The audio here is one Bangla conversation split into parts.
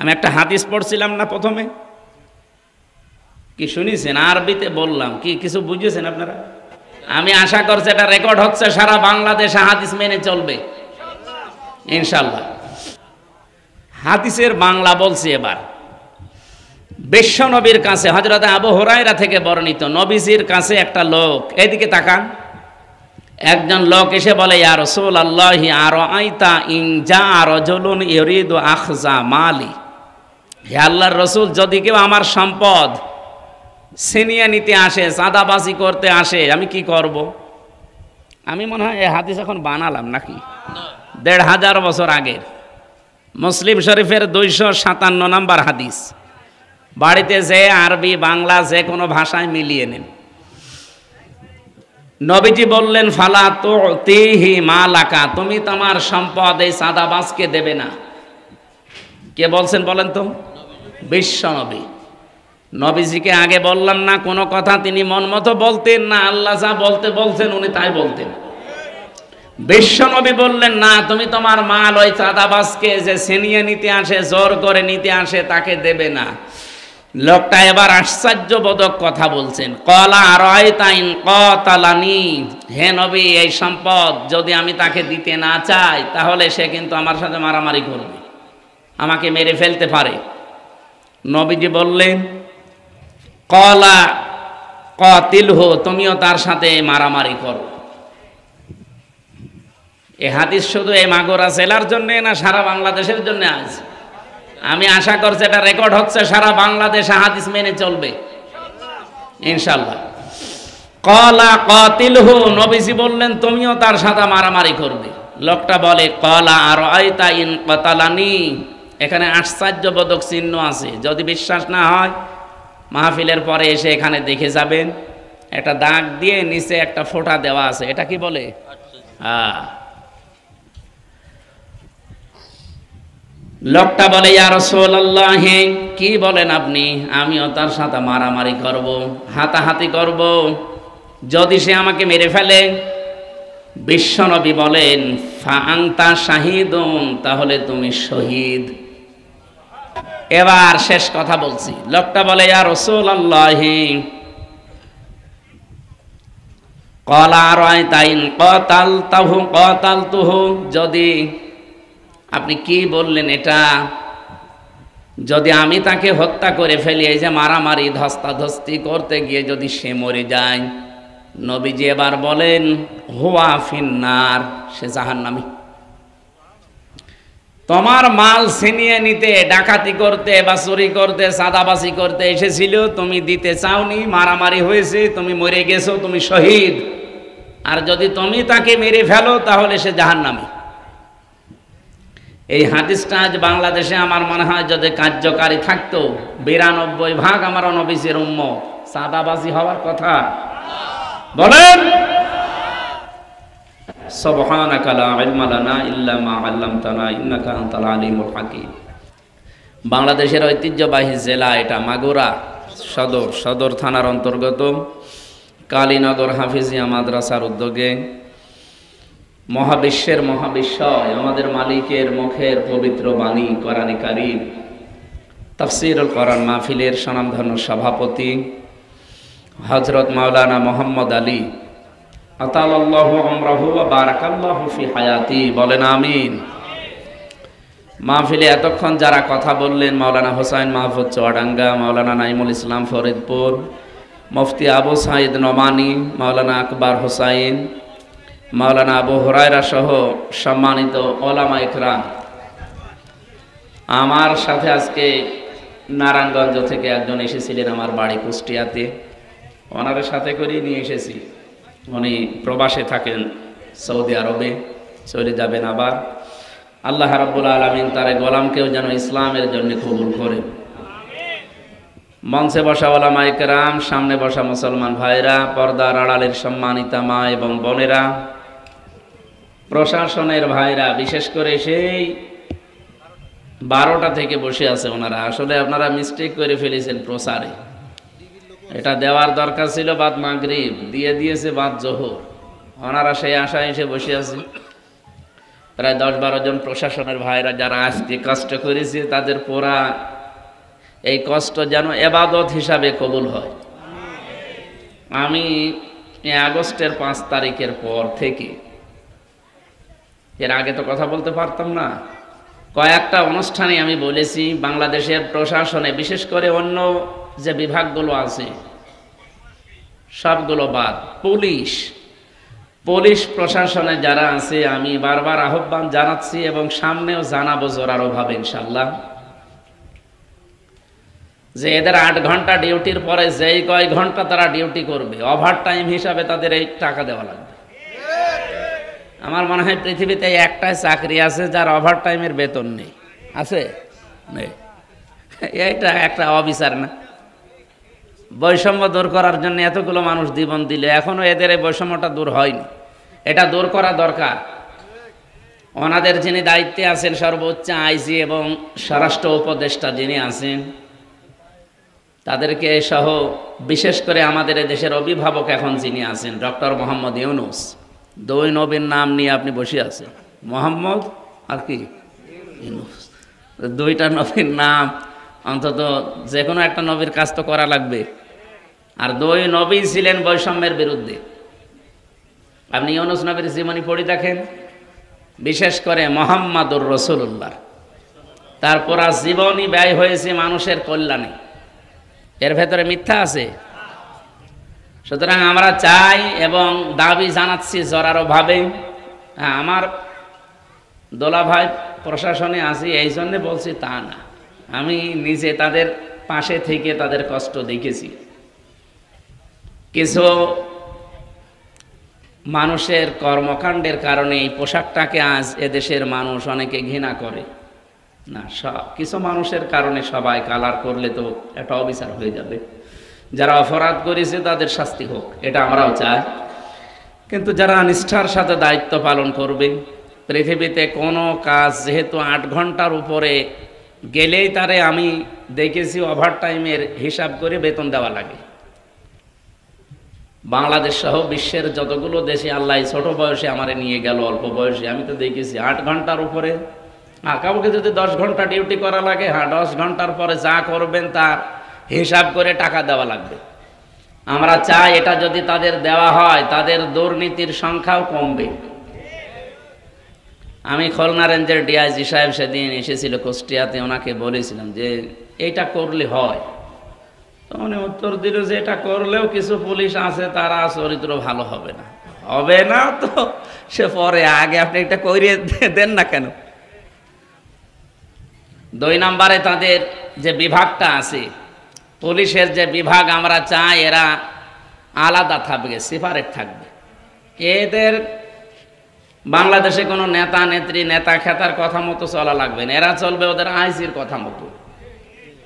আমি একটা হাদিস পড়ছিলাম না প্রথমে, কি শুনেছেন? আরবিতে বললাম, কি কিছু বুঝেছেন আপনারা? আমি আশা করছি এটা রেকর্ড হচ্ছে, সারা বাংলাদেশে হাদিস মেনে চলবে ইনশাল্লাহ। হাদিসের বাংলা বলছি এবার। বিশ্ব নবীর কাছে হযরত আবু হুরায়রা থেকে বর্ণিত, নবীজির কাছে একটা লোক, এদিকে তাকান, একজন লোক এসে বলে, ইয়া রাসূলুল্লাহি আরাআইতা ইন জা রাজুলুন ইউরিদু আখযা মালি, হে আল্লাহর রাসূল, যদি কেউ আমার সম্পদ ছিনিয়ে নিতে আসে, চাঁদাবাজি করতে আসে, আমি কি করব? আমি মনে হয় এই হাদিস এখন বানালাম নাকি, ১৫০০ বছর আগের, মুসলিম শরীফের ২৫৭ নম্বর হাদিস। বাড়িতে যে আরবি বাংলা যে কোনো ভাষায় মিলিয়ে নেন। নবীজি বললেন, ফালা তুতিহি মালাকা, তুমি তোমার সম্পদ এই চাঁদাবাজকে দেবে না। কে বলছেন বলেন তো? বিশ্ব নবী। নবীজিকে আগে বললাম না কোনো কথা তিনি মন মতো বলতেন না, আল্লাহ যা বলতে বলছেন উনি তাই বলতেন। বিশ্ব নবী বললেন, না, তুমি তোমার মাল ওই চাঁদাবাজকে যে ছিনিয়ে নিতে আসে, জোর করে নিতে আসে, তাকে দেবে না। লোকটা এবার আশ্চর্যবোধক কথা বলছেন, কলা আরাইতা ইন কাতালানি, হে নবী, এই সম্পদ যদি আমি তাকে দিতে না চাই তাহলে সে কিন্তু আমার সাথে মারামারি করবে, আমাকে মেরে ফেলতে পারে। নবীজি বললেন, কলা কাতিলহু, তুমিও তার সাথে মারামারি করো। এ হাদিস শুধু এই মাগুরা জেলার জন্য না সারা বাংলাদেশের জন্য আজ? আমি আশা করছি এটা রেকর্ড হচ্ছে, সারা বাংলাদেশে হাদিস মেনে চলবে ইনশাআল্লাহ। কলা কাতিলহু, নবীজি বললেন তুমিও তার সাথে মারামারি করবে। লোকটা বলে, কলা আরাইতা ইন কাতালানি, এখানে আশ্চর্যবোধক চিহ্ন আছে, যদি বিশ্বাস না হয় মাহফিলের পরে এসে এখানে দেখে যাবেন, একটা দাগ দিয়ে নিচে একটা ফোঁটা দেওয়া আছে, এটা কি বলে? লোকটা বলে, ইয়া রাসূলুল্লাহ, কি বলেন আপনি? আমিও তার সাথে মারামারি করব, হাতাহাতি করব, যদি সে আমাকে মেরে ফেলে। বিশ্বনবী বলেন, ফা আনতা শাহিদুন, তাহলে তুমি শহীদ। এবার শেষ কথা বলছি। লোকটা বলে, ইয়া রাসূলুল্লাহ, ক্বালা আরাইতা ইন কাতালতুহু, যদি আপনি কি বললেন এটা, যদি আমি তাকে হত্যা করে ফেলি, এই যে মারামারি ধস্তাধস্তি করতে গিয়ে যদি সে মরে যায়, নবীজি এবার বলেন, হুয়া ফিন্নার, সে জাহান্নামী। তোমার মাল ছিনিয়ে নিতে, ডাকাতি করতে বা চুরি করতে, চাঁদাবাজি করতে এসেছিল, তুমি দিতে চাওনি, মারামারি হয়েছে, তুমি মরে গেছো, তুমি শহীদ। আর যদি তুমি তাকে মেরে ফেলো তাহলে সে জাহান্নামী। এই হাদিসটা আজ বাংলাদেশে আমার মনে হয় যদি কার্যকারী থাকতো, ৯২% আমার নবীজির উম্মত চাঁদাবাজি হওয়ার কথা। বলেন, সুবহানাকা লা ইলমা লানা ইল্লা মা আল্লামতানা ইন্নাকা আনতাল আলিমুল হাকীম। বাংলাদেশের ঐতিহ্যবাহী জেলা এটা, মাগুরা সদর থানার অন্তর্গত কালীনগর হাফিজিয়া মাদ্রাসার উদ্যোগে মহাবিশ্বের মহাবিশ্বয় আমাদের মালিকের মুখের পবিত্র বাণী কোরআনে কারীম তাফসীরুল কোরআন মাহফিলের স্বনামধন্য সভাপতি হযরত মাওলানা মোহাম্মদ আলী আতালাল্লাহু আমরাহু ওয়া বারাকাল্লাহু ফি হায়াতি, বলেন আমিন। মাহফিলে এতক্ষণ যারা কথা বললেন, মাওলানা হোসাইন মাহফুজ চুয়াডাঙ্গা, মাওলানা নাইমুল ইসলাম ফরিদপুর, মুফতি আবু সাঈদ নোমানী, মাওলানা আকবর হোসাইন, মাওলানা আবু হুরায়রা সহ সম্মানিত ওলামা ইকরাম, আমার সাথে আজকে নারায়ণগঞ্জ থেকে একজন এসেছিলেন আমার বাড়ি কুষ্টিয়াতে, ওনার সাথে করেই নিয়ে এসেছি। উনি প্রবাসে থাকেন সৌদি আরবে, চলে যাবেন আবার। আল্লাহ রাব্বুল আলামিন তার গোলামকেও যেন ইসলামের জন্য কবুল করে। মঞ্চে বসা ওলামা ইকরাম, সামনে বসা মুসলমান ভাইরা, পর্দার আড়ালের সম্মানিতা মা এবং বোনেরা, প্রশাসনের ভাইরা, বিশেষ করে সেই 12টা থেকে বসে আছে ওনারা। আসলে আপনারা মিস্টেক করে ফেলেছেন প্রচারে, এটা দেওয়ার দরকার ছিল বাদ মাগরিব, দিয়ে দিয়েছে বাদ জোহর। ওনারা সেই আশায় এসে বসে আছে। প্রায় 10-12 জন প্রশাসনের ভাইরা যারা আজকে কষ্ট করেছে, তাদের পুরা এই কষ্ট যেন ইবাদত হিসাবে কবুল হয়। আমি আগস্টের 5 তারিখের পর থেকে, এর আগে তো কথা বলতে পারতাম না, কয়েকটা অনুষ্ঠানে আমি বলেছি বাংলাদেশের প্রশাসনে, বিশেষ করে অন্য যে বিভাগগুলো আছে সবগুলো বাদ, পুলিশ প্রশাসনে যারা আছে, আমি বারবার আহ্বান জানাচ্ছি এবং সামনেও জানাবো জোরালো ভাবে ইনশাল্লাহ, যে এদের 8 ঘন্টা ডিউটির পরে যেই কয় ঘন্টা তারা ডিউটি করবে, ওভার টাইম হিসাবে তাদের এই টাকা দেওয়া লাগবে। আমার মনে হয় পৃথিবীতে একটাই চাকরি আছে যার ওভার টাইমের বেতন নেই। আছে? নেই। এইটা একটা অবিচার না? বৈষম্য দূর করার জন্য এতগুলো মানুষ জীবন দিলে এখনো এদের এই বৈষম্যটা দূর হয়নি। এটা দূর করা দরকার। ওনাদের যিনি দায়িত্বে আছেন, সর্বোচ্চ আইজি এবং স্বরাষ্ট্র উপদেষ্টা যিনি আছেন, তাদেরকে সহ বিশেষ করে আমাদের দেশের অভিভাবক এখন যিনি আছেন ডক্টর মোহাম্মদ ইউনূস, 2 নবীর নাম নিয়ে আপনি বসে আছেন, মোহাম্মদ আর কি ইউনূস, 2টা নবীর নাম, অন্তত যে কোনো একটা নবীর কাজ তো করা লাগবে। আর 2 নবী ছিলেন বৈষম্যের বিরুদ্ধে। আপনি ইউনূস নবীর জীবনী পড়ে দেখেন, বিশেষ করে মুহাম্মাদুর রাসূলুল্লাহ, তারপর জীবনী ব্যয় হয়েছে মানুষের কল্যাণে। এর ভেতরে মিথ্যা আছে? সুতরাং আমরা চাই এবং দাবি জানাচ্ছি জোরালোভাবে। হ্যাঁ, আমার দোলা ভাই প্রশাসনে আছি এই জন্যে বলছি তা না, আমি নিজে তাদের পাশে থেকে তাদের কষ্ট দেখেছি। কিছু মানুষের কর্মকাণ্ডের কারণে এই পোশাকটাকে আজ এদেশের মানুষ অনেকে ঘৃণা করে না। কিছু মানুষের কারণে সবাই কালার করলে তো একটা অবিচার হয়ে যাবে। যারা অপরাধ করেছে তাদের শাস্তি হোক, এটা আমরাও চাই। কিন্তু যারা নিষ্ঠার সাথে দায়িত্ব পালন করবে, পৃথিবীতে কোনো কাজ যেহেতু 8 ঘন্টার উপরে গেলেই তারে আমি দেখেছি ওভার টাইমের হিসাব করে বেতন দেওয়া লাগে। বাংলাদেশ সহ বিশ্বের যতগুলো দেশে আল্লাহ ছোট বয়সে আমারে নিয়ে গেল, অল্প বয়সে, আমি তো দেখেছি 8 ঘন্টার উপরে। কাউকে যদি 10 ঘন্টা ডিউটি করা লাগে, 10 ঘন্টার পরে যা করবেন তার হিসাব করে টাকা দেওয়া লাগবে। আমরা চাই এটা যদি তাদের দেওয়া হয়, তাদের দুর্নীতির সংখ্যাও কমবে। আমি খুলনা রেঞ্জের ডিআইজি সাহেব সেদিন এসেছিল কুষ্টিয়াতে, ওনাকে বলেছিলাম যে এইটা করলে হয়। তো উনি উত্তর দিল যে এটা করলেও কিছু পুলিশ আছে তারা চরিত্র ভালো হবে না। হবে না তো সে পরে, আগে আপনি এটা করিয়ে দেন না কেন? 2 নম্বরে তাদের যে বিভাগটা আছে, পুলিশের যে বিভাগ, আমরা চাই এরা আলাদা থাকবে, সেপারেট থাকবে। এদের বাংলাদেশে কোনো নেতা নেত্রী, নেতা খেতার কথা মতো চলা লাগবে না, এরা চলবে ওদের আইজির কথা মতো।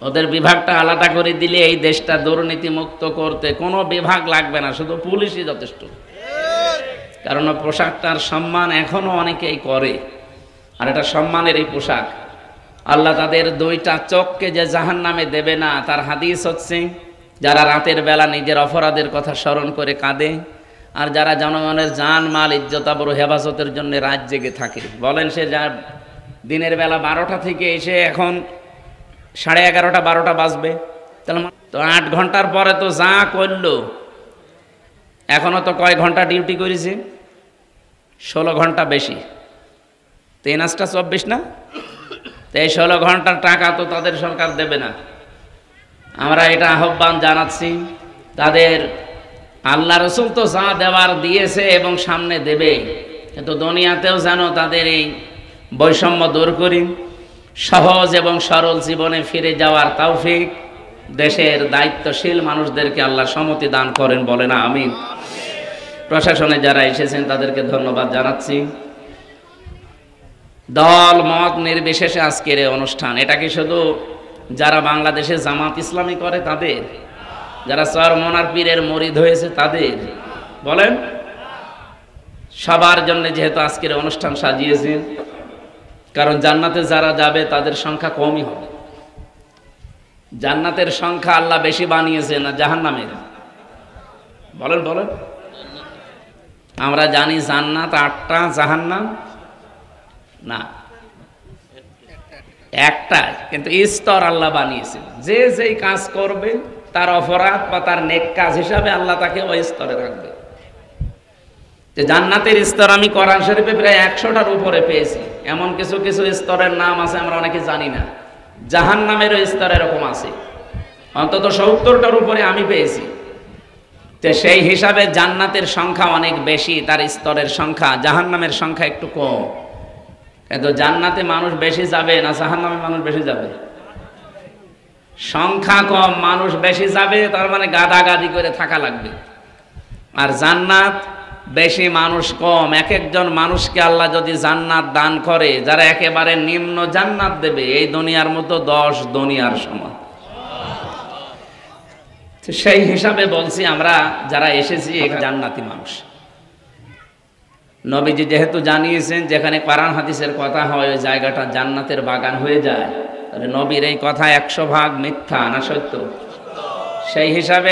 ওদের বিভাগটা আলাদা করে দিলে এই দেশটা দুর্নীতি মুক্ত করতে কোনো বিভাগ লাগবে না, শুধু পুলিশই যথেষ্ট। কারণ পোশাকটার সম্মান এখনো অনেকেই করে, আর এটা সম্মানের এই পোশাক। আল্লাহ তাদের 2টা চোখকে যে জাহান্নামে দেবে না, তার হাদিস হচ্ছে যারা রাতের বেলা নিজের অপরাধের কথা স্মরণ করে কাঁদে, আর যারা জনগণের জান মাল ইজ্জত আবরু হেফাজতের জন্য রাত জেগে থাকে। বলেন সে যা দিনের বেলা 12টা থেকে এসে এখন 11:30 12টা বাজবে, তাহলে তো 8 ঘন্টার পরে তো যা করলো, এখনো তো কয় ঘন্টা ডিউটি করেছে? 16 ঘন্টা বেশি, 3-8টা 24 না? তো এই 16 ঘন্টার টাকা তো তাদের সরকার দেবে না। আমরা এটা আহ্বান জানাচ্ছি, তাদের আল্লাহ রসুল তো যা দেওয়ার দিয়েছে এবং সামনে দেবে, কিন্তু দুনিয়াতেও যেন তাদের এই বৈষম্য দূর করি, সহজ এবং সরল জীবনে ফিরে যাওয়ার তৌফিক দেশের দায়িত্বশীল মানুষদেরকে আল্লাহ সম্মতি দান করেন, বলেন আমিন। প্রশাসনে যারা এসেছেন তাদেরকে ধন্যবাদ জানাচ্ছি। দল মত নির্বিশেষে আজকের এই অনুষ্ঠান, এটা কি শুধু যারা বাংলাদেশে জামাত ইসলামী করে তাদের, যারা চরমনার পীরের মরিদ হয়েছে তাদের? বলেন, সবার জন্য যেহেতু আজকের অনুষ্ঠান সাজিয়েছেন, কারণ জান্নাতে যারা যাবে তাদের সংখ্যা কমই হবে। জান্নাতের সংখ্যা আল্লাহ বেশি বানিয়েছে না জাহান্নামের? বলেন বলেন। আমরা জানি জান্নাত 8টা, জাহান্নাম না, একটাই, কিন্তু স্তর আল্লাহ বানিয়েছেন। যে যেই কাজ করবে তার অপরাধ বা তার নেক কাজ হিসাবে আল্লাহ তাকে ওই স্তরে রাখবে। যে জান্নাতের স্তর আমি কোরআন শরীফে প্রায় 100টার উপরে পেয়েছি। এমন কিছু কিছু স্তরের নাম আছে আমরা অনেকে জানি না। জাহান্নামেরও স্তর এরকম আছে, অন্তত 70টার উপরে আমি পেয়েছি। তো সেই হিসাবে জান্নাতের সংখ্যা অনেক বেশি, তার স্তরের সংখ্যা। জাহান্নামের সংখ্যা একটু কম। কিন্তু জান্নাতে মানুষ বেশি যাবে না জাহান্নামে মানুষ বেশি যাবে? সংখ্যা কম, মানুষ বেশি যাবে, তার মানে গাদাগাদি করে থাকা লাগবে। আর জান্নাত বেশি, মানুষ কম। এক একজন মানুষকে আল্লাহ যদি জান্নাত দান করে, যারা একেবারে নিম্ন জান্নাত দেবে, এই দুনিয়ার মতো 10 দুনিয়ার সমান। সেই হিসাবে বলছি আমরা যারা এসেছি জান্নাতি মানুষ। নবীজি যেহেতু জানিয়েছেন যেখানে কোরআন হাদিসের কথা হয় ওই জায়গাটা জান্নাতের বাগান হয়ে যায়, তাহলে নবীর এই কথা 100 ভাগ মিথ্যা না সত্য? সেই হিসাবে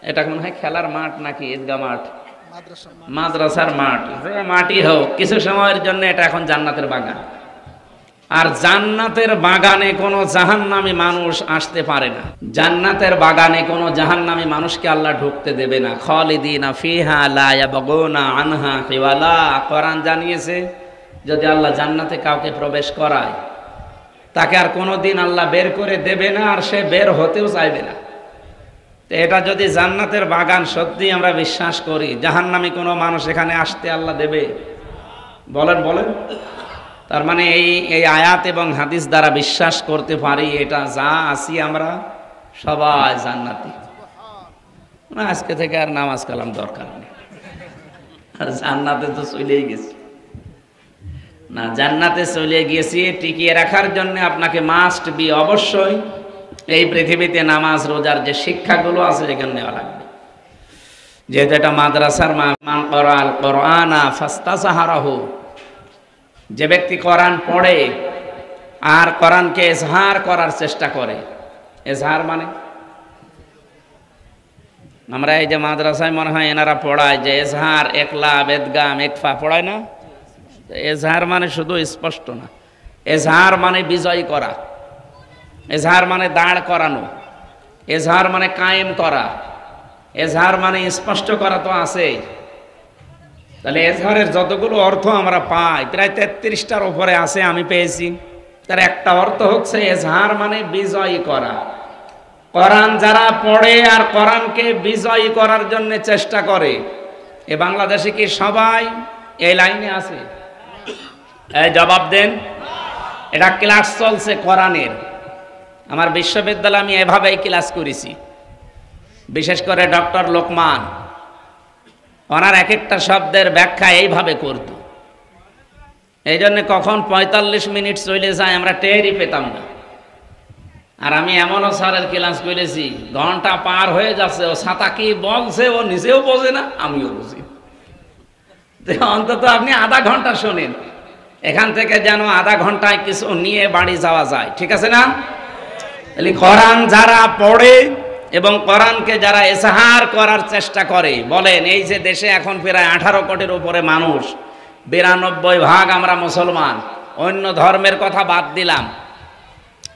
এটা মনে হয় খেলার মাঠ নাকি ঈদগাহ মাঠ, মাদ্রাসার মাঠ, মাটি হোক, কিছু সময়ের জন্য এটা এখন জান্নাতের বাগান। আর জান্নাতের বাগানে কোনো জাহান্নামী মানুষ আসতে পারে না। জান্নাতের বাগানে কোনো জাহান্নামী মানুষকে আল্লাহ ঢুকতে দেবে না। খালিদিনা ফিহা লা ইয়াবগুনা আনহা হিওয়ালা। কোরআন জানিয়েছে যদি আল্লাহ জান্নাতে কাউকে প্রবেশ করায়, তাকে আর কোনোদিন আল্লাহ বের করে দেবে না, আর সে বের হতেও চাইবে না। তো এটা যদি জান্নাতের বাগান সত্যি আমরা বিশ্বাস করি, জাহান্নামী কোনো মানুষ এখানে আসতে আল্লাহ দেবে? বলেন বলেন। তার মানে এই আয়াত এবং হাদিস দ্বারা বিশ্বাস করতে পারি এটা যা আছি আমরা সবাই জান্নাতি। না, আজকে থেকে আর নামাজ কালাম দরকার নেই, আর জান্নাতে তো চলেই গেছি। না, জান্নাতে চলে গিয়েছি, টিকিয়ে রাখার জন্য আপনাকে মাস্ট বি, অবশ্যই এই পৃথিবীতে নামাজ রোজার যে শিক্ষাগুলো আছে এখানে নেওয়া লাগবে। যেহেতু এটা মাদ্রাসার মান করাল কোরআনা ফাস্তাসাহারাহু, যে ব্যক্তি কোরআন পড়ে আর কোরআনকে এজহার করার চেষ্টা করে। এজহার মানে আমরা এই যে মাদ্রাসায় মনে হয় এনারা পড়ায় যে এজহার, একলা, বেদগাম, একফা পড়ায় না? এজহার মানে শুধু স্পষ্ট না, এজহার মানে বিজয় করা, এজহার মানে দাঁড় করানো, এজহার মানে কায়েম করা, এজহার মানে স্পষ্ট করা তো আছেই। তাহলে এজহারের যতগুলো অর্থ আমরা পাই প্রায় 33টার উপরে আছে, আমি পেয়েছি। তার একটা অর্থ হচ্ছে এজহার মানে বিজয়ী করা। কোরআন যারা পড়ে আর কোরআনকে বিজয়ী করার জন্য চেষ্টা করে, এ বাংলাদেশে কি সবাই এই লাইনে আছে? এই জবাব দেন। এটা ক্লাস চলছে কোরআনের। আমার বিশ্ববিদ্যালয়ে আমি এভাবেই ক্লাস করেছি, বিশেষ করে ডক্টর লোকমান, ওনার এক একটা শব্দের ব্যাখ্যা এইভাবে করত। এই জন্য কখন 45 মিনিট চলে যায় আমরা টেরই পেতাম না। আর আমি এমনও স্যারের ক্লাস করেছি, ঘন্টা পার হয়ে যাচ্ছে, ও ছাতা কি বলছে ও নিজেও বোঝে না, আমিও বুঝি। অন্তত আপনি আধা ঘন্টা শোনেন, এখান থেকে যেন আধা ঘন্টায় কিছু নিয়ে বাড়ি যাওয়া যায়, ঠিক আছে না? কোরআন যারা পড়ে এবং কোরআনকে যারা এজহার করার চেষ্টা করে, বলেন এই যে দেশে এখন প্রায় 18 কোটির উপরে মানুষ, 92% আমরা মুসলমান, অন্য ধর্মের কথা বাদ দিলাম,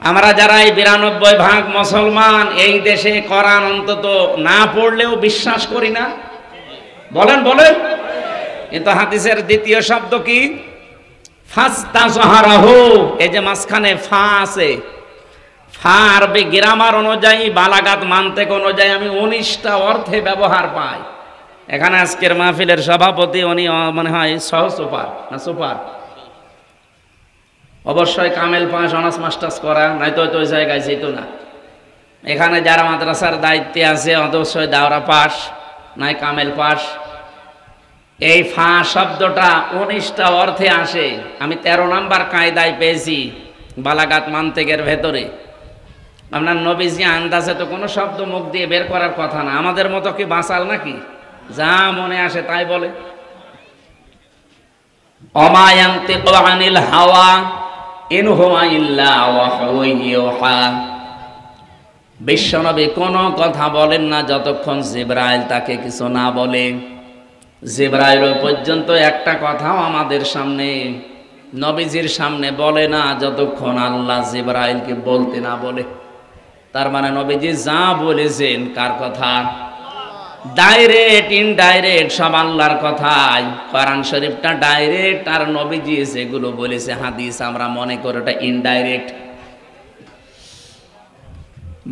আমরা যারা এই 92% মুসলমান, এই দেশে কোরআন অন্তত না পড়লেও বিশ্বাস করি না? বলেন বলেন। কিন্তু হাদিসের দ্বিতীয় শব্দ কি? ফাস্তাজহারাহু। এই যে মাঝখানে ফা আছে, ফা আরবি গ্রামার অনুযায়ী, বালাগাত মানতেক অনুযায়ী আমি 19টা অর্থে ব্যবহার পাই। এখানে আজকের মাহফিলের সভাপতি উনি মনে হয় সুপার না সুপার, অবশ্যই কামেল পাস, অনার্স মাস্টার্স করা, নয়তো ওই জায়গায় যেত না। এখানে যারা মাদ্রাসার দায়িত্বে আছে অবশ্যই দাওরা পাস নাই কামেল পাস। এই ফা শব্দটা 19টা অর্থে আসে। আমি 13 নাম্বার কায়দায় পেয়েছি বালাগাত মানতেকের ভেতরে। আপনার নবীজি আন্দাজে তো কোনো শব্দ মুখ দিয়ে বের করার কথা না, আমাদের মতো কি বাঁচাল নাকি? যা মনে আসে তাই বলে। ওমা ইয়ানতিকু আনিল হাওয়া ইন হুয়া ইল্লা ওয়াহয়ুন ইউহা। বিশ্বনবী কোনো কথা বলেন না যতক্ষণ জিবরাইল তাকে কিছু না বলে। জিবরাইল পর্যন্ত একটা কথাও আমাদের সামনে নবীজির সামনে বলে না যতক্ষণ আল্লাহ জিবরাইলকে বলতে না বলে। তার মানে নবীজি যা বলেছেন কার কথা? ডাইরেক্ট ইনডাইরেক্ট সব আল্লাহর কথাই। কোরআন শরীফটা ডাইরেক্ট, আর নবীজি যেগুলো বলেছে হাদিস আমরা মনে করি ওটা ইনডাইরেক্ট।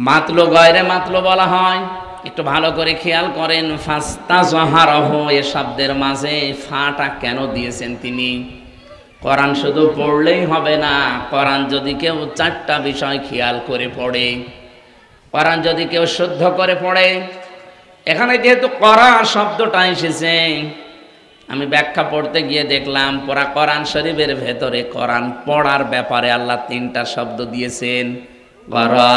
মাতলো গয়রে মাতলো বলা হয়। একটু ভালো করে খেয়াল করেন, ফাস্তাজহারাহ এ শব্দের মাঝে ফাটা কেন দিয়েছেন তিনি? কোরআন শুধু পড়লেই হবে না, কোরআন যদি কেউ চারটা বিষয় খেয়াল করে পড়ে, কোরআন যদি কেউ শুদ্ধ করে পড়ে। এখানে যেহেতু করা শব্দটা এসেছে, আমি ব্যাখ্যা পড়তে গিয়ে দেখলাম পুরা কোরআন শরীফের ভেতরে কোরআন পড়ার ব্যাপারে আল্লাহ তিনটা শব্দ দিয়েছেন, করা,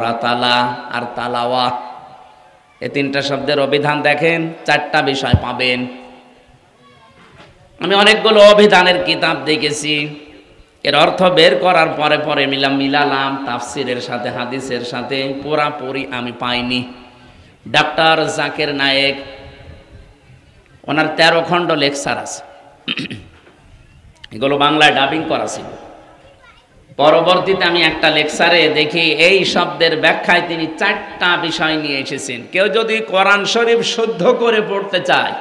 রাতালা আর তালাওয়া। এই তিনটা শব্দের অভিধান দেখেন, চারটা বিষয় পাবেন। আমি অনেকগুলো অভিধানের কিতাব দেখেছি, এর অর্থ বের করার পরে পরে মিলালাম তাফসিরের সাথে হাদিসের সাথে, পুরাপুরি আমি পাইনি। ডাক্তার জাকির নায়েক, ওনার 13 খণ্ড লেকচার আছে, এগুলো বাংলায় ডাবিং করা ছিল। পরবর্তীতে আমি একটা লেকচারে দেখি এই শব্দের ব্যাখ্যায় তিনি চারটা বিষয় নিয়ে এসেছেন। কেউ যদি কোরআন শরীফ শুদ্ধ করে পড়তে চায়,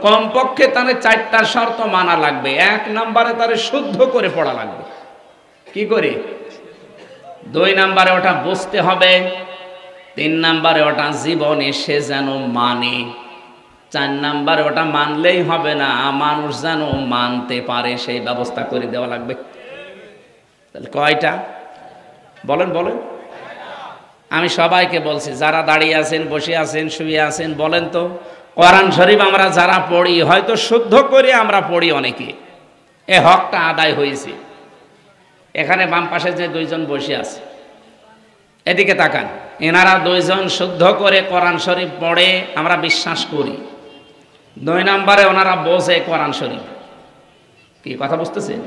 কমপক্ষে তাহলে চারটা শর্ত মানা লাগবে। 1 নম্বরে তার শুদ্ধ করে পড়া লাগবে। কি করে? 2 নম্বরে ওটা বুঝতে হবে। 3 নম্বরে ওটা জীবনে সে যেন মানে। 4 নম্বরে ওটা মানলেই হবে না, মানুষ যেন মানতে পারে, সেই ব্যবস্থা করে দেওয়া লাগবে। তাহলে কয়টা বলেন বলেন? আমি সবাইকে বলছি, যারা দাঁড়িয়ে আছেন, বসে আছেন, শুয়ে আছেন, বলেন তো, কোরআন শরীফ আমরা যারা পড়ি, হয়তো শুদ্ধ করে আমরা পড়ি, অনেকে এ হকটা আদায় হয়েছে। এখানে বাম পাশে যে 2 জন বসে আছে, এদিকে তাকান, এনারা 2 জন শুদ্ধ করে কোরআন শরীফ পড়ে, আমরা বিশ্বাস করি। 2 নম্বরে ওনারা বোঝে কোরআন শরীফ। কি কথা বুঝতেছেন?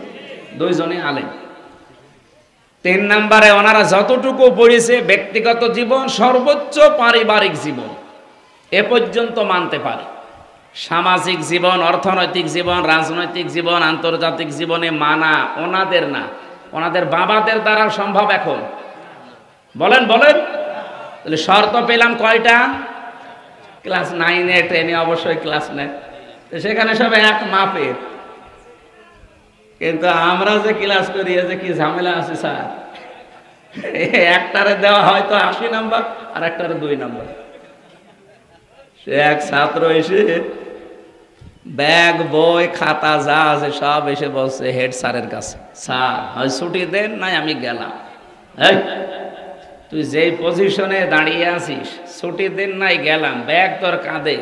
2 জনে আলেম। 3 নম্বরে ওনারা যতটুকু পড়েছে ব্যক্তিগত জীবন, সর্বোচ্চ পারিবারিক জীবন এ পর্যন্ত মানতে পারে। সামাজিক জীবন, অর্থনৈতিক জীবন, রাজনৈতিক জীবন, আন্তর্জাতিক জীবনে মানা ওনাদের না, ওনাদের বাবাদের দ্বারা সম্ভব। এখন বলেন বলেন, তাহলে শর্ত পেলাম কয়টা? ক্লাস 9-এ 10-এ অবশ্যই ক্লাস নেয়, সেখানে সব এক মাপের। কিন্তু আমরা যে ক্লাস করি, যে কি ঝামেলা আছে স্যার। একটারে দেওয়া হয়তো 80 নাম্বার, আর একটারে 2 নাম্বার। সে এক ছাত্র এসে ব্যাগ, বই, খাতা যা আছে সব এসে বলছে হেড স্যারের কাছে, স্যার হয় ছুটি দেন, নাই আমি গেলাম। তুই যেই পজিশনে দাঁড়িয়ে আছিস, ছুটি দেন নাই গেলাম, ব্যাগ তোর কাঁধে,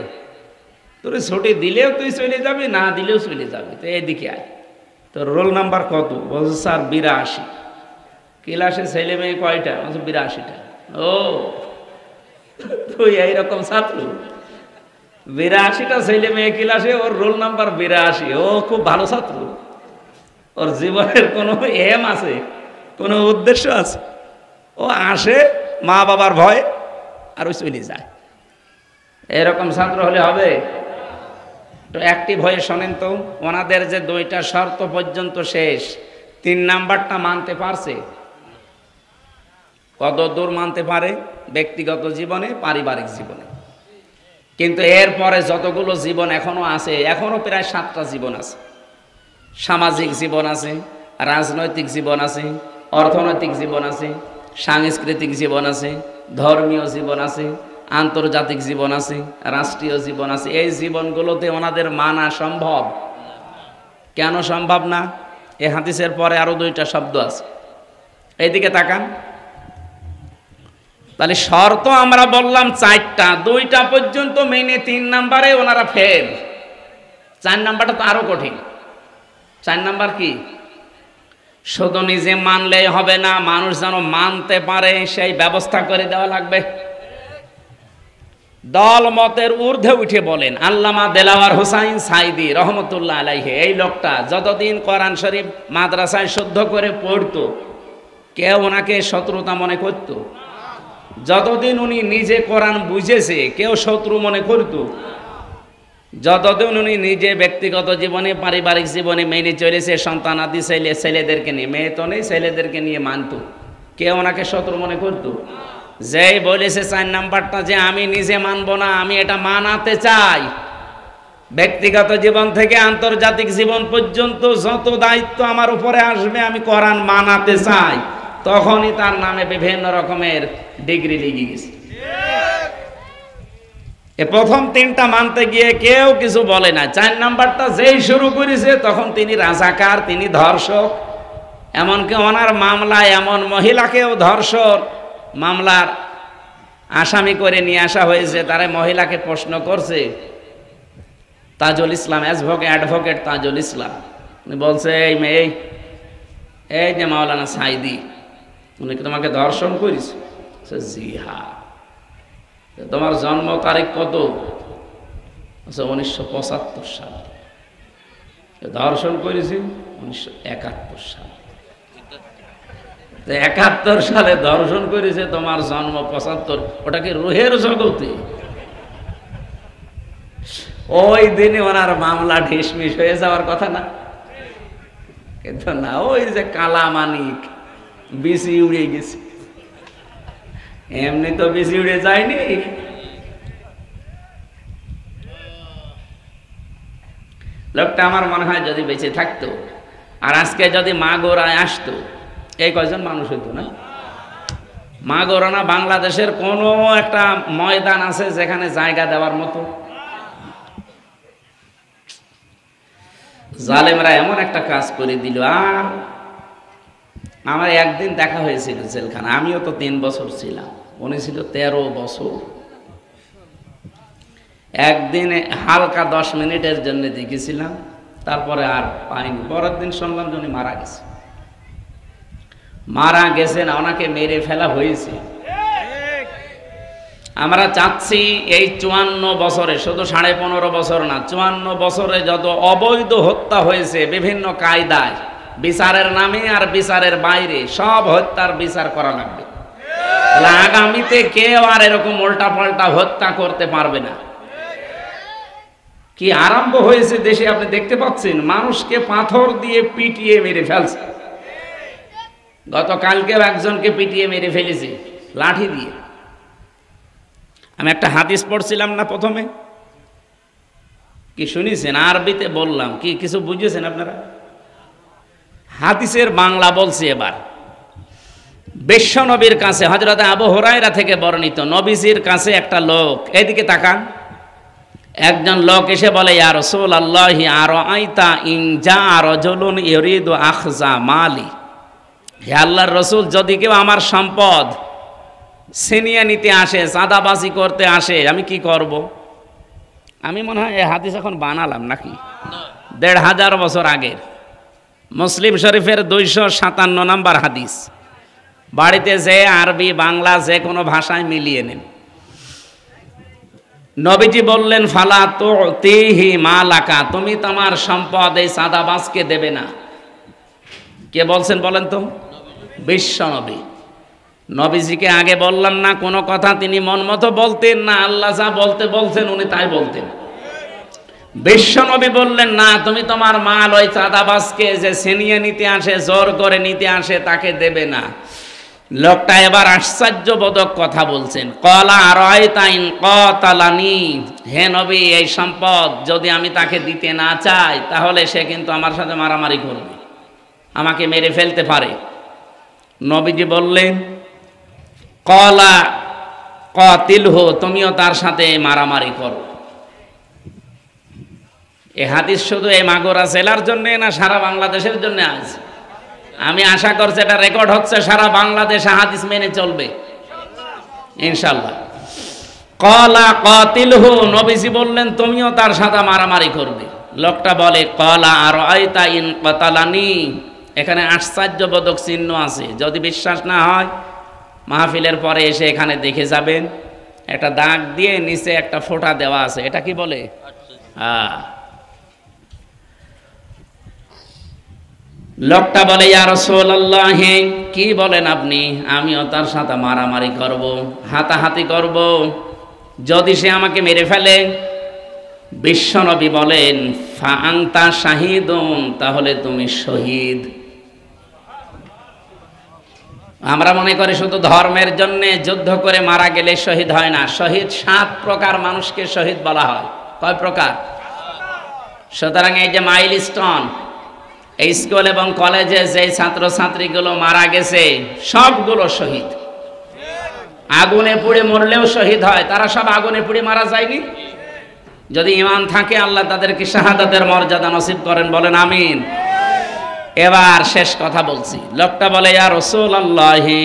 তোর ছুটি দিলেও তুই চলে যাবি, না দিলেও চলে যাবি, তো এইদিকে আয়। তোর রোল নাম্বার কত? বলছে স্যার 82। ক্লাসে ছেলে মেয়ে কয়টা? বলছে 82টা। ও তুই এইরকম ছাত্র, 82টা ছেলে মেয়ে ক্লাসে, ওর রোল নাম্বার 82। ও খুব ভালো ছাত্র, ওর জীবনের কোনো এম আছে, কোনো উদ্দেশ্য আছে। ও আসে মা বাবার ভয়, আর ওই চলে যায়। এরকম ছাত্র হলে হবে? তো অ্যাক্টিভ হয়ে শোনেন তো, ওনাদের যে 2টা শর্ত পর্যন্ত শেষ, 3 নাম্বারটা মানতে পারছে। কত দূর মানতে পারে? ব্যক্তিগত জীবনে, পারিবারিক জীবনে। কিন্তু এরপরে যতগুলো জীবন এখনো আছে, এখনো প্রায় 7টা জীবন আছে। সামাজিক জীবন আছে, রাজনৈতিক জীবন আছে, অর্থনৈতিক জীবন আছে, সাংস্কৃতিক জীবন আছে, ধর্মীয় জীবন আছে, আন্তর্জাতিক জীবন আছে, রাষ্ট্রীয় জীবন আছে। এই জীবনগুলোতে ওনাদের মানা সম্ভব? কেন সম্ভব না? এই হাদিসের পরে আরো 2টা শব্দ আছে, এইদিকে তাকান। তাহলে শর্ত আমরা বললাম 4টা, 2টা পর্যন্ত মেনে 3 নাম্বারে ওনারা ফেল। 4 নাম্বারটা তো আরো কঠিন। 4 নাম্বার কি? শুধু নিজে মানলেই হবে না, মানুষ যেন মানতে পারে, সেই ব্যবস্থা করে দেওয়া লাগবে। দল মতের ঊর্ধ্বে উঠে বলেন আল্লামা দেলাওয়ার হোসাইন সাইদি রহমতুল্লাহ আলাইহি, এই লোকটা যতদিন কোরআন শরীফ মাদ্রাসায় শুদ্ধ করে পড়তো, কেউ ওনাকে শত্রুতা মনে করত? যতদিন উনি নিজে কোরআন বুঝেছে, কেউ শত্রু মনে করত? যতদিন উনি নিজে ব্যক্তিগত জীবনে পারিবারিক জীবনে মেনে চলেছে, সন্তানাদি ছেলেদেরকে নিয়ে, মেয়ে তো নেই, ছেলেদেরকে নিয়ে মানত, কেউ ওনাকে শত্রু মনে করতো? যেই বলেছে 4 নাম্বারটা যে আমি নিজে মানব না, আমি এটা মানাতে চাই, ব্যক্তিগত জীবন থেকে আন্তর্জাতিক জীবন পর্যন্ত যত দায়িত্ব আমার উপরে আসবে আমি কোরআন মানাতে চাই, তখনই তার নামে বিভিন্ন রকমের ডিগ্রি লেগে গেছে। প্রথম 3টা মানতে গিয়ে কেউ কিছু বলে না, 4 নাম্বারটা যেই শুরু করেছে তখন তিনি রাজাকার, তিনি ধর্ষক। এমনকি ওনার মামলায় এমন মহিলাকেও ধর্ষক মামলার আসামি করে নিয়ে আসা হয়েছে। তারা মহিলাকে প্রশ্ন করছে, তাজুল ইসলাম, অ্যাডভোকেট তাজুল ইসলাম, উনি বলছে এই মেয়ে, এই যে মাওলানা সাইদি, উনি কি তোমাকে ধর্ষণ করেছে? জি হ্যাঁ। তোমার জন্ম তারিখ কত? 1975 সাল। ধর্ষণ করেছি 1971 সাল। 71 সালে ধর্ষণ করেছে, তোমার জন্ম 75। ওটা কি রুহের জগতে? ওই দিনে ওনার মামলা ঢিসমিস হয়ে যাওয়ার কথা না? কিন্তু না, ওই যে কালা মানিক বিসি উড়ে গেছে। এমনি তো বেশি উড়ে যায়নি। লোকটা আমার মনে হয় যদি বেঁচে থাকতো আর আজকে যদি মাগুরায় আসতো, এই কয়জন মানুষ হইতো না? মাগুরা না বাংলাদেশের কোন একটা ময়দান আছে যেখানে জায়গা দেওয়ার মতো? জালেমরা এমন একটা কাজ করে দিল। আর আমার একদিন দেখা হয়েছিল জেলখানা, আমিও তো 3 বছর ছিলাম, উনি ছিল 13 বছর। একদিন হালকা 10 মিনিটের জন্য দেখেছিলাম, তারপরে আর পাইনি। পরের দিন শুনলাম যে উনি মারা গেছে। মারা গেছে না, ওনাকে মেরে ফেলা হয়েছে। আমরা চাচ্ছি এই 54 বছরে, শুধু 15.5 বছর না, 54 বছরে যত অবৈধ হত্যা হয়েছে বিভিন্ন কায়দায়, বিচারের নামে আর বিচারের বাইরে, সব হত্যার বিচার করা লাগবে। আগামীতে কেউ আর এরকম উল্টা পাল্টা হত্যা করতে পারবে না। কি আরম্ভ হয়েছে দেশে আপনি দেখতে পাচ্ছেন, মানুষকে পাথর দিয়ে পিটিয়ে মেরে ফেলছে। গতকালকেও একজনকে পিটিয়ে মেরে ফেলেছে লাঠি দিয়ে। আমি একটা হাদিস পড়ছিলাম না প্রথমে, কি শুনেছেন? আরবিতে বললাম, কি কিছু বুঝেছেন আপনারা? হাদিসের বাংলা বলছি এবার। বিশ্বনবীর কাছে হযরত আবু হুরায়রা থেকে বর্ণিত, নবীজির কাছে একটা লোক, এদিকে তাকান, একজন লোক এসে বলে, ইয়া রাসূলুল্লাহি আরাআইতা ইন জা রাজুলুন ইউরিদু আখযা মালি, হে আল্লাহর রাসূল, যদি কেউ আমার সম্পদ ছিনিয়ে নিতে আসে, চাঁদাবাজি করতে আসে, আমি কি করব? আমি মনে হয় এই হাদিস এখন বানালাম নাকি, 1500 বছর আগের, মুসলিম শরীফের 257 নম্বর হাদিস। বাড়িতে যে আরবি বাংলা যে কোনো ভাষায় মিলিয়ে নেন। নবীজি বললেন, ফালা তুতিহি মালাকা, তুমি তোমার সম্পদ এই চাঁদাবাজকে দেবে না। কে বলছেন বলেন তো? বিশ্বনবী। নবীজিকে আগে বললাম না কোনো কথা তিনি মন মতো বলতেন না, আল্লাহ যা বলতে বলছেন উনি তাই বলতেন। বিশ্বনবী বললেন, না, তুমি তোমার মাল ওই চাঁদাবাজকে যে ছিনিয়ে নিতে আসে, জোর করে নিতে আসে, তাকে দেবে না। লোকটা এবার আশ্চর্যবোধক কথা বলছেন, ক্বালা আরাআইতা ইন ক্বাতালানি, হে নবী, এই সম্পদ যদি আমি তাকে দিতে না চাই তাহলে সে কিন্তু আমার সাথে মারামারি করবে, আমাকে মেরে ফেলতে পারে। নবীজি বললেন, ক্বালা কাতিলহু, তুমিও তার সাথে মারামারি করো। এই হাদিস শুধু এই মাগুরা জেলার জন্য না, সারা বাংলাদেশের জন্য আজ আমি আশা করছি এটা রেকর্ড হচ্ছে, সারা বাংলাদেশে হাদিস মেনে চলবে ইনশাআল্লাহ। ক্বালা কাতিলহু, নবীজি বললেন তুমিও তার সাথে মারামারি করবে। লোকটা বলে, ক্বালা আরাআইতা ইন কাতালানি, এখানে আশ্চর্যবোধক চিহ্ন আছে, যদি বিশ্বাস না হয় মাহফিলের পরে এসে এখানে দেখে যাবেন, একটা দাগ দিয়ে নিচে একটা ফোঁটা দেওয়া আছে, এটা কি বলে? হ্যাঁ। লোকটা বলে, ইয়া রাসূলুল্লাহ, কি বলেন আপনি? আমিও তার সাথে মারামারি করব, হাতাহাতি করব, যদি সে আমাকে মেরে ফেলে বিশ্বনবী বলেন ফা আনতা শাহিদুন, তাহলে তুমি শহীদ। আমরা মনে করি শুধু ধর্মের জন্য যুদ্ধ করে মারা গেলে শহীদ হয় না। শহীদ 7 প্রকার মানুষকে শহীদ বলা হয়। কয় প্রকার? সুতরাং এই যে মাইলস্টোন, এই স্কুল এবং কলেজে যে ছাত্রছাত্রীগুলো মারা গেছে সবগুলো শহীদ। আগুনে পুড়ে মরলেও শহীদ হয়, তারা সব আগুনে পুড়ে মারা যায়নি। যদি ঈমান থাকে আল্লাহ তাদেরকে শাহাদাতের মর্যাদা নসিব করেন, বলেন আমিন। এবার শেষ কথা বলছি। লোকটা বলে ইয়া রাসূলুল্লাহি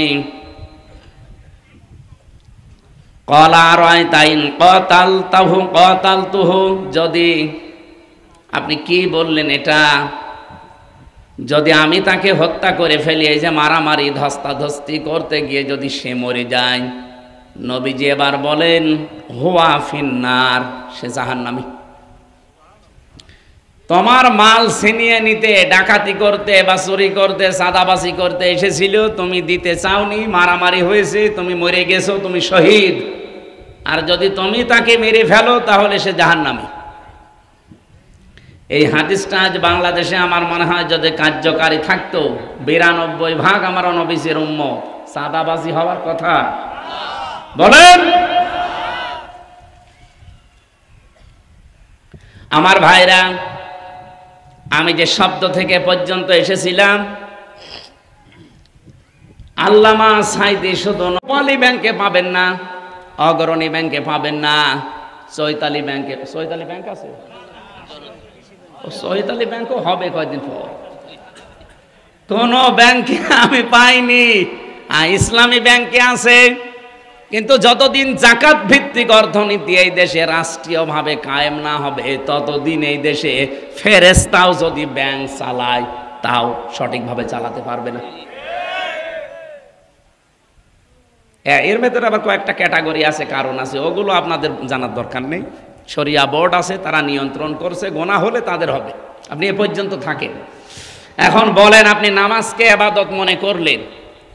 ক্বালা রাআইতাইন ক্বাতালতুহু, যদি আপনি কি বললেন এটা, যদি আমি তাকে হত্যা করে ফেলি, এই যে মারামারি ধস্তাধস্তি করতে গিয়ে যদি সে মরে যায়, নবীজি এবার বলেন হুয়া ফিন্নার, সে জাহান্নামী। তোমার মাল ছিনিয়ে নিতে, ডাকাতি করতে বা চুরি করতে, চাঁদাবাজি করতে এসেছিল, তুমি দিতে চাওনি, মারামারি হয়েছে, তুমি মরে গেছো, তুমি শহীদ। আর যদি তুমি তাকে মেরে ফেলো তাহলে সে জাহান্নামী। এই হাদিসটা আজ বাংলাদেশে আমার মনে হয় যদি কার্যকারী থাকতো, 92% আমার নবীজির উম্মত। চাঁদাবাজি হওয়ার কথা বলেন। আমার ভাইরা, আমি যে শব্দ থেকে পর্যন্ত এসেছিলাম, আল্লামা সাইদি শুধু নোয়ালী ব্যাংকে পাবেন না, অগ্রণী ব্যাংকে পাবেন না, চৈতালি ব্যাংকে, চৈতালি ব্যাংক আছে, চৈতালি ব্যাংকও হবে কয়েকদিন পর, কোন ব্যাংকে আমি পাইনি। ইসলামী ব্যাংকে আছে, কিন্তু যতদিন জাকাত ভিত্তিক অর্থনীতি এই দেশে রাষ্ট্রীয়ভাবে কায়েম না হবে, ততদিন এই দেশে ফেরেশতাও যদি ব্যাংক চালায় তাও সঠিকভাবে চালাতে পারবে না। এর ভেতরে আবার কয়েকটা ক্যাটাগরি আছে, কারণ আছে, ওগুলো আপনাদের জানার দরকার নেই। শরিয়া বোর্ড আছে, তারা নিয়ন্ত্রণ করছে, গোনা হলে তাদের হবে। আপনি এ পর্যন্ত থাকেন। এখন বলেন, আপনি নামাজকে ইবাদত মনে করলেন,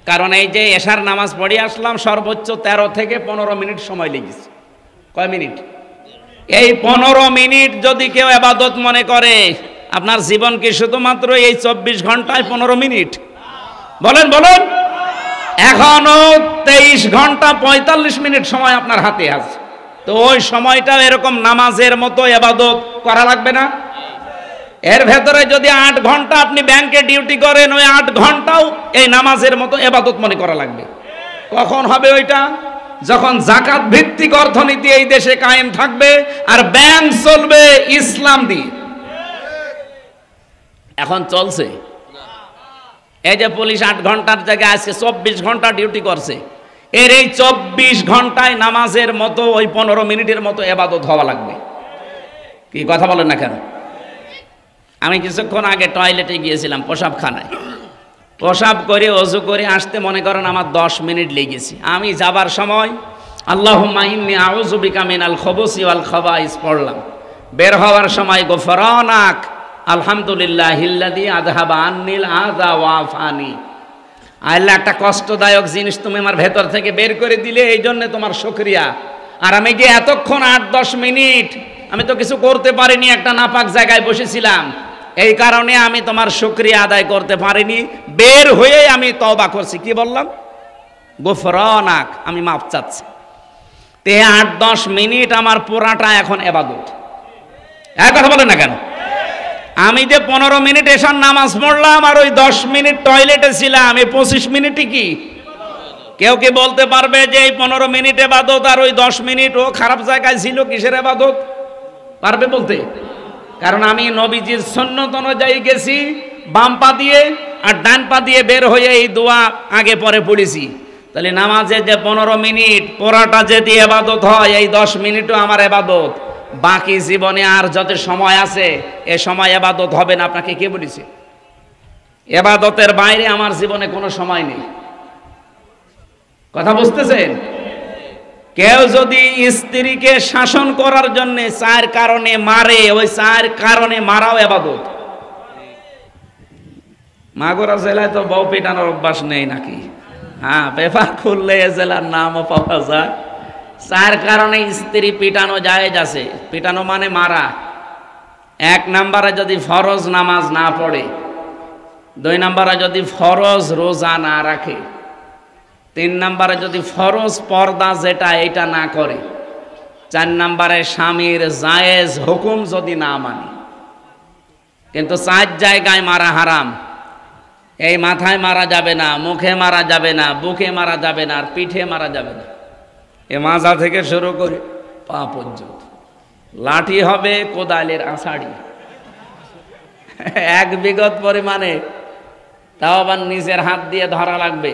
কারণ এই যে এশার নামাজ পড়ে আসলাম, সর্বোচ্চ 13 থেকে 15 মিনিট সময় লেগেছে। কয় মিনিট? এই 15 মিনিট যদি কেউ ইবাদত মনে করে, আপনার জীবন কি শুধুমাত্র এই 24 ঘন্টায় 15 মিনিট? বলেন বলেন। এখনো 23 ঘন্টা 45 মিনিট সময় আপনার হাতে আছে, তো ওই সময়টা এরকম নামাজের মতো ইবাদত করা লাগবে না? এর ভেতরে যদি 8 ঘন্টা আপনি ব্যাংকে ডিউটি করেন, ওই 8 ঘন্টাও এই নামাজের মতো ইবাদত মনে করা লাগবে। কখন হবে ওইটা? যখন জাকাত ভিত্তিক অর্থনীতি এই দেশে কায়েম থাকবে আর ব্যাংক চলবে ইসলাম দিয়ে। এখন চলছে। এই যে পুলিশ 8 ঘন্টার জায়গায় আজকে 24 ঘন্টা ডিউটি করছে, এর এই 24 ঘন্টায় নামাজের মতো ওই 15 মিনিটের মতো ইবাদত হওয়া লাগবে। কি কথা বলেন না কেন? আমি কিছুক্ষণ আগে টয়লেটে গিয়েছিলাম, পেশাবখানায়। পেশাব করে ওযু করে আসতে মনে করেন আমার 10 মিনিট লেগেছে। আমি যাবার সময় আল্লাহুম্মা ইন্নী আউযু বিকা মিনাল খুবুসি ওয়াল খাবাইস পড়লাম। বের হওয়ার সময় গফরানাক আলহামদুলিল্লাহিল্লাযী আযহাবা আন্নিল আযা ওয়া আফানি। আল্লাহ, একটা কষ্টদায়ক জিনিস তুমি আমার ভেতর থেকে বের করে দিলে, এই জন্য তোমার শুকরিয়া। আর আমি যে এতক্ষণ 8-10 মিনিট আমি তো কিছু করতে পারিনি, একটা নাপাক জায়গায় বসেছিলাম, এই কারণে আমি তোমার শুকরিয়া আদায় করতে পারিনি। বের হয়ে আমি তওবা করছি। কি বললাম? গফরানাক, আমি মাফ চাচ্ছি। তে 8-10 মিনিট আমার পুরাটা এখন ইবাদত। এক কথা বলেন না কেন? আমি যে 15 মিনিট এশার নামাজ পড়লাম আর ওই 10 মিনিট টয়লেটে ছিলাম, এই 25 মিনিটই কি? কেউ কি বলতে পারবে যে এই 15 মিনিট ইবাদত আর ওই 10 মিনিট ও খারাপ জায়গায় ছিল, কিসের ইবাদত? পারবে বলতে? কারণ আমি নবীজির সুন্নত অনুযায়ী গেছি, বাম পা দিয়ে আর ডান পা দিয়ে বের হয়ে এই দোয়া আগে পরে পড়েছি। তাহলে নামাজে যে 15 মিনিট পড়াটা যদি ইবাদত হয়, এই 10 মিনিটও আমার ইবাদত। বাকি জীবনে আর যত সময় আছে এ সময় ইবাদত হবে না। আপনাকে কে বলেছে? ইবাদতের বাইরে আমার জীবনে কোনো সময় নেই। কথা বুঝতেছেন? কেউ যদি স্ত্রীকে শাসন করার জন্য 4 কারণে মারে, ওই 4 কারণে মারাও ইবাদত। মাগুরা জেলায় তো বউ পিটানোর অভ্যাস নেই নাকি? হ্যাঁ, পেপার খুললে এ জেলার নামও পাওয়া যায়, চার কারণে স্ত্রী পিটানো জায়েজ আছে। পিটানো মানে মারা। এক নম্বরে যদি ফরজ নামাজ না পড়ে, দুই নম্বরে যদি ফরজ রোজা না রাখে, তিন নম্বরে যদি ফরজ পর্দা যেটা এটা না করে, চার নম্বরে স্বামীর জায়েজ হুকুম যদি না মানে। কিন্তু চার জায়গায় মারা হারাম। এই মাথায় মারা যাবে না, মুখে মারা যাবে না, বুকে মারা যাবে না, আর পিঠে মারা যাবে না। এ মাজা থেকে শুরু করে পা পর্যন্ত। লাঠি হবে কোদালের আষাঢ়ি, এক বিঘত পরিমাণে, তাও আবার নিজের হাত দিয়ে ধরা লাগবে।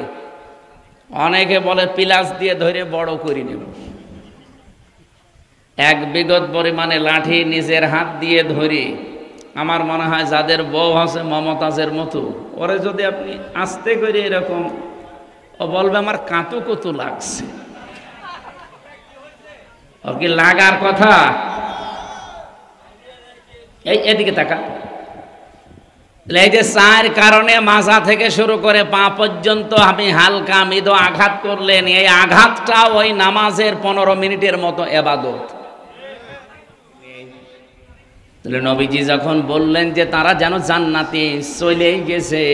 অনেকে বলে পিলাস দিয়ে ধরে বড় করে নেব। এক বিঘত পরিমাণে লাঠি নিজের হাত দিয়ে ধরে, আমার মনে হয় যাদের বউ আছে মমতাজের মতো, ওরে যদি আপনি আস্তে করে এরকম, ও বলবে আমার কাঁতু কুতু লাগছে। ওর কি লাগার কথা? এই এদিকে তাকা। এই যে চার কারণে মাথা থেকে শুরু করে পা পর্যন্ত আপনি হালকা মৃদু আঘাত করলেন, এই আঘাতটা ওই নামাজের 15 মিনিটের মতো ইবাদত। তাহলে নবীজি যখন বললেন যে তারা যেন জান্নাতে চলেই গেছে,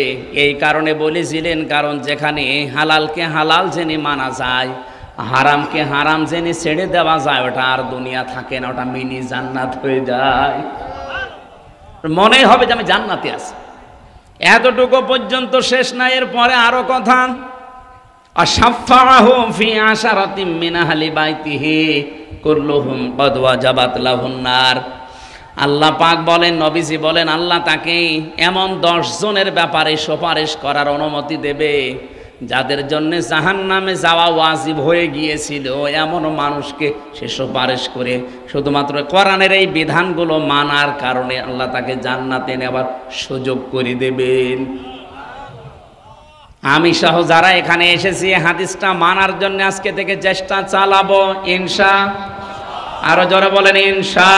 এই কারণে বলেছিলেন, কারণ যেখানে হালালকে হালাল জেনে মানা যায়, হারামকে হারাম জেনে ছেড়ে দেওয়া যায়, ওটা আর দুনিয়া থাকে না, ওটা মিনি জান্নাত হয়ে যায়। মনে হবে যে আমি জান্নাতে আছি। এতটুকু পর্যন্ত শেষ না, এর পরে আরো কথা। আশাফাহু ফি আশারাতিম মিন আহলি বাইতিহি কুল্লুহুম কদ ওয়াজাবাত লাহুন নার। আল্লাহ পাক বলেন, নবীজি বলেন, আল্লাহ তাকে এমন 10 জনের ব্যাপারে সুপারিশ করার অনুমতি দেবে যাদের জন্য জাহান্নামে যাওয়া ওয়াজিব হয়ে গিয়েছিল। এমন মানুষকে সে সুপারিশ করে শুধুমাত্র কোরআনের এই বিধানগুলো মানার কারণে আল্লাহ তাকে জান্নাতে নেবার সুযোগ করে দেবেন। আমি সহ যারা এখানে এসেছি হাদিসটা মানার জন্য আজকে থেকে চেষ্টা চালাবো ইনশা। আরো জোরে বলেন ইনশা।